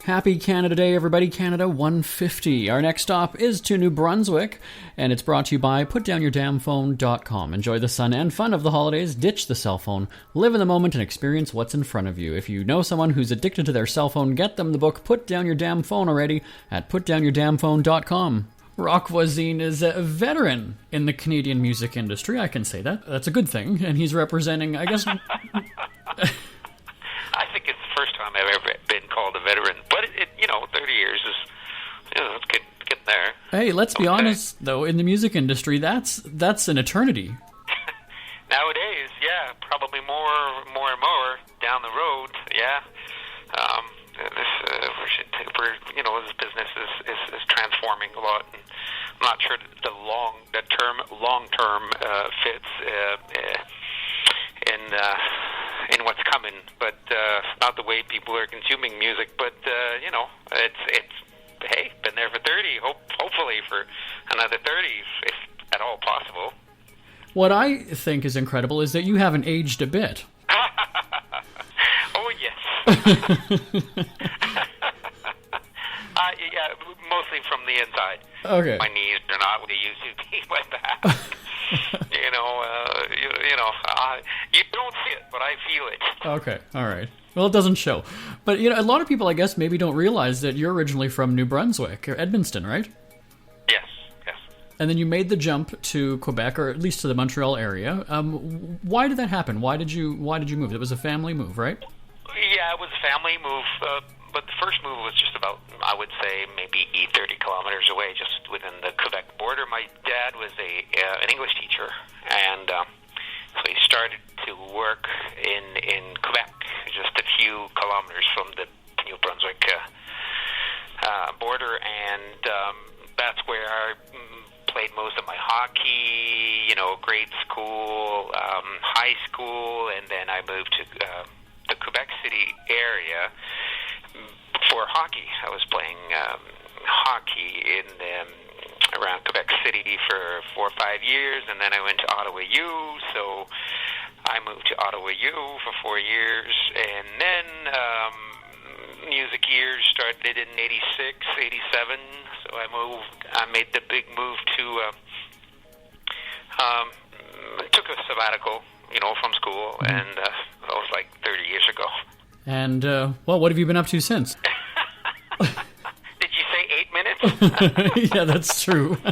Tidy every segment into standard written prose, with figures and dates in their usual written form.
Happy Canada Day, everybody. Canada 150. Our next stop is to New Brunswick, and it's brought to you by PutDownYourDamnPhone.com. Enjoy the sun and fun of the holidays, ditch the cell phone, live in the moment, and experience what's in front of you. If you know someone who's addicted to their cell phone, get them the book Put Down Your Damn Phone already at PutDownYourDamnPhone.com. Roch Voisine is a veteran in the Canadian music industry. I can say that. That's a good thing. And he's representing, I guess... I think it's the first time I've ever been called a veteran. But, 30 years is, it's getting there. Hey, let's be honest, though, in the music industry, that's an eternity. Nowadays, yeah, probably more and more down the road, yeah. This business is transforming a lot. And I'm not sure the term long-term fits in what's coming, but not the way people are consuming music. But it's hey, been there for 30. Hopefully for another 30, if at all possible. What I think is incredible is that you haven't aged a bit. Oh yes. Yeah, mostly from the inside. Okay. My knees are not what they used to be. My back. You don't see it, but I feel it. Okay, all right. Well, it doesn't show. But, a lot of people, I guess, maybe don't realize that you're originally from New Brunswick, or Edmundston, right? Yes. And then you made the jump to Quebec, or at least to the Montreal area. Why did that happen? Why did you move? It was a family move, right? Yeah, it was a family move, but the first move was just about, I would say, maybe 30 kilometers away, just within the Quebec border. My dad was an English teacher, and so he started to work in Quebec, just a few kilometers from the New Brunswick border, and that's where I played most of my hockey, grade school, high school, and then I moved to the Quebec City area for hockey. I was playing hockey in around Quebec City for 4 or 5 years, and then I went to Ottawa U, so I moved to Ottawa U for 4 years, and then music years started in 86, 87, so I made the big move to took a sabbatical, from school, and that was like 30 years ago. And, what have you been up to since? Did you say 8 minutes? Yeah, that's true. I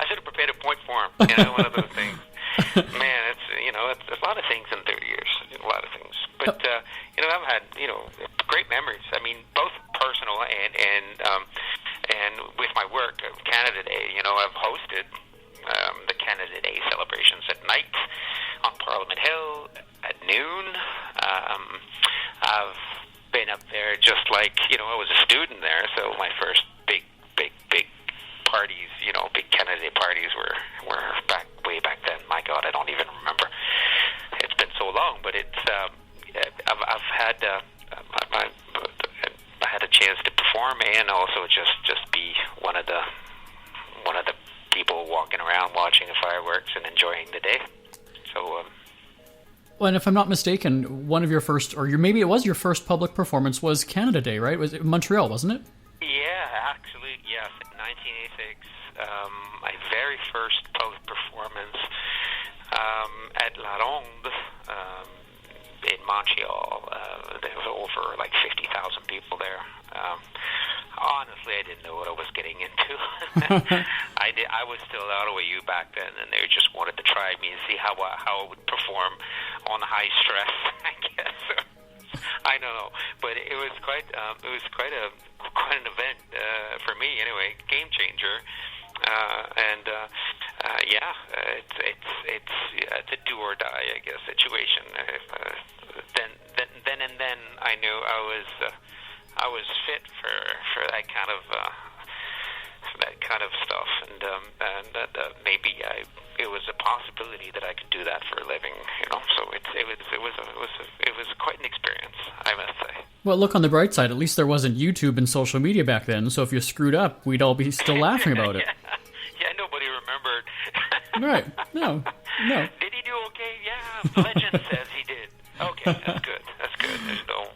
should have prepared a point form, one of those things. Man, it's a lot of things in 30 years, a lot of things. But, I've had, great memories. I mean, both personal and with my work, Canada Day, I've hosted the Canada Day celebrations at night on Parliament Hill at noon. I've been up there just like, I was a student there, so my first big parties, big Canada Day parties were way back then. My God, I don't even remember. It's been so long, but it's I've had I had a chance to perform and also just be one of the people walking around watching the fireworks and enjoying the day. So. Well, and if I'm not mistaken, one of your first, or maybe it was your first public performance was Canada Day, right? Was it Montreal, wasn't it? Yeah, actually, yes. In 1986, my very first public performance at La Ronde in Montreal. There was over like 50,000 people there. Honestly, I didn't know what I was getting into. I was still out of U back then, and they just wanted to try me and see how I would perform on high stress, I guess. I don't know, but it was quite an event for me anyway, game changer. It's a do or die, I guess, situation. Then I knew I was fit for that kind of stuff, and that maybe it was a possibility that I could do that for a living, So it was quite an experience, I must say. Well, look on the bright side. At least there wasn't YouTube and social media back then. So if you screwed up, we'd all be still laughing about it. Yeah, nobody remembered. Right? No. Did he do okay? Yeah, legend says he did. Okay, that's good. There's no,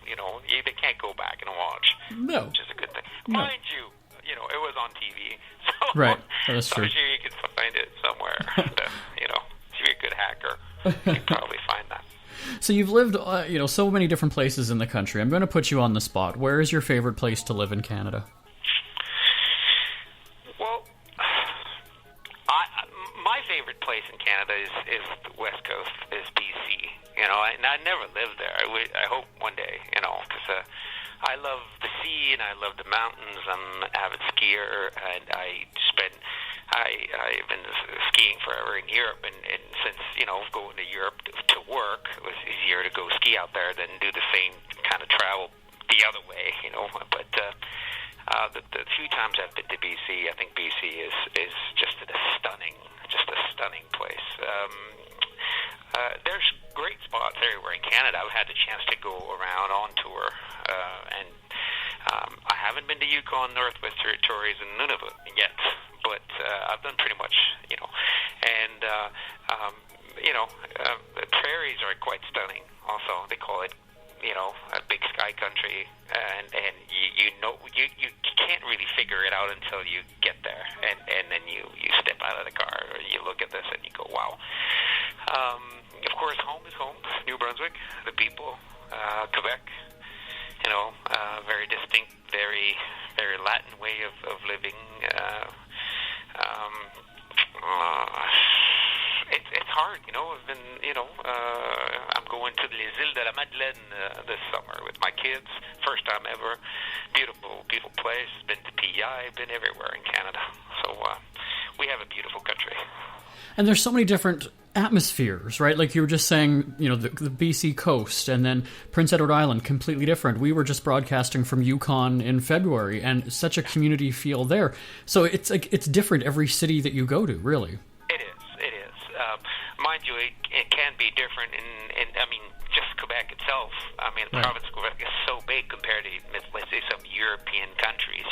they can't go back and watch. No. Which is a good thing. No. Mind you, it was on TV. So, right. That's true. I'm sure you can find it somewhere. If you're a good hacker, you can probably find that. So you've lived, so many different places in the country. I'm going to put you on the spot. Where is your favorite place to live in Canada? Well, my favorite place in Canada is the West Coast, is BC. I never lived there. I hope one day, because I love the sea and I love the mountains. I'm an avid skier, and I've been skiing forever in Europe, and since going to Europe to work, it was easier to go ski out there than do the same kind of travel the other way. But the few times I've been to BC, I think BC is just a stunning place. There's great spots everywhere in Canada. I've had the chance to go around on tour, and I haven't been to Yukon, Northwest Territories, and Nunavut yet, but I've done pretty much, and the prairies are quite stunning. Also, they call it, a big sky country, and you can't really figure it out until you get there, and then you step out of the car, or you look at this and you go, wow. Of course, home is home. New Brunswick, the people, Quebec. Very distinct, very very Latin way of living. It's hard, I've been, I'm going to les îles de la Madeleine this summer with my kids. First time ever. Beautiful place. Been to PEI. Been everywhere in Canada. So we have a beautiful country. And there's so many different atmospheres, right? Like you were just saying, the BC coast, and then Prince Edward Island, completely different. We were just broadcasting from Yukon in February, and such a community feel there. So it's different every city that you go to, really. It is. Mind you, it can be different in just Quebec itself. The province of Quebec is so big compared to, let's say, some European countries.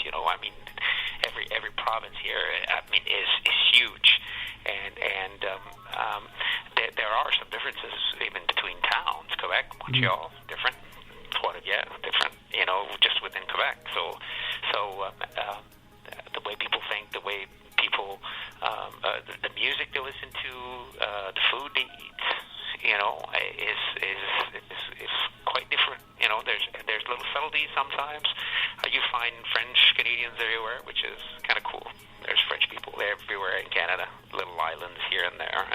Every province here, is huge, and there are some differences even between towns. Quebec, Montreal, different. Trois-Rivières, different. Just within Quebec. So the way people think, the way people, the music they listen to, the food they eat, is quite different. There's little subtleties sometimes. You find French Canadians everywhere, which is kind of cool. There's French people everywhere in Canada, little islands here and there,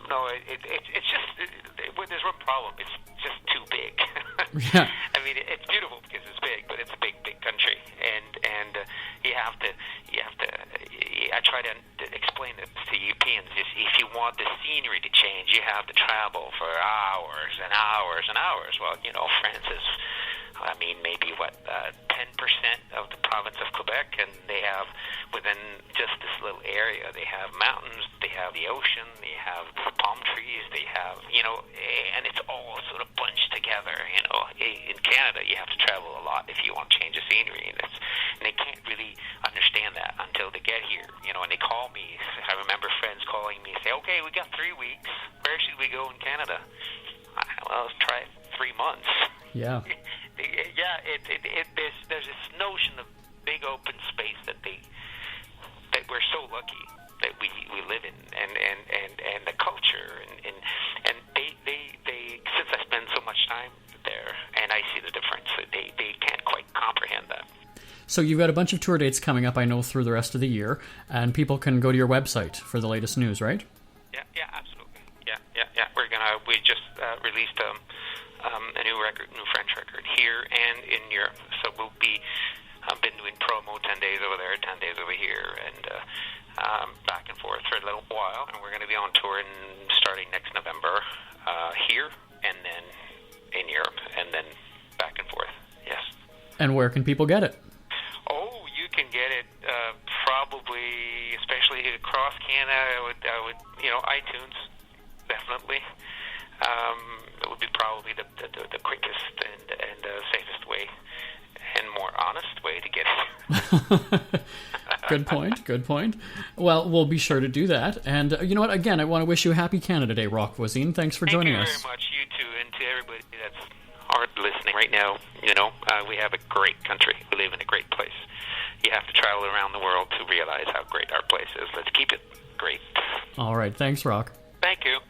no, it's just there's one problem. It's just too big. Yeah. It's beautiful because it's big, but it's a big country, and you have to. I try to explain it to Europeans. If you want the scenery to change, you have to travel for hours and hours and hours. Well, France is, maybe 10% of the province of Quebec, and they have within just this little area, they have mountains, they have the ocean, they have palm trees, they have, and it's all sort of bunched together. In Canada, you have to travel a lot if you want to change the scenery, and they can't really understand that until they get here. And they call me. I remember friends calling me and say, "Okay, we got 3 weeks. Where should we go in Canada?" Well, let's try 3 months. Yeah. Yeah, there's this notion of big open space that we're so lucky that we live in, and the culture, and they since I spend so much time there, and I see the difference, they can't quite comprehend that. So you've got a bunch of tour dates coming up, I know, through the rest of the year, and people can go to your website for the latest news, right? Yeah, absolutely. Yeah. We just released a new record, new French record here and in Europe. So we'll be been doing promo 10 days over there, 10 days over here, and back and forth for a little while. And we're going to be on tour starting next November here, and then in Europe, and then back and forth. Yes. And where can people get it? Oh, you can get it probably, especially across Canada. I would, iTunes, definitely. It would be probably the quickest and safest way and more honest way to get it. Good point. Well, we'll be sure to do that. And you know what? Again, I want to wish you a happy Canada Day, Roch Voisine. Thanks for joining us. Thank you very much. You too, and to everybody that's North listening right now, we have a great country. We live in a great place. You have to travel around the world to realize how great our place is. Let's keep it great. All right. Thanks, Roch.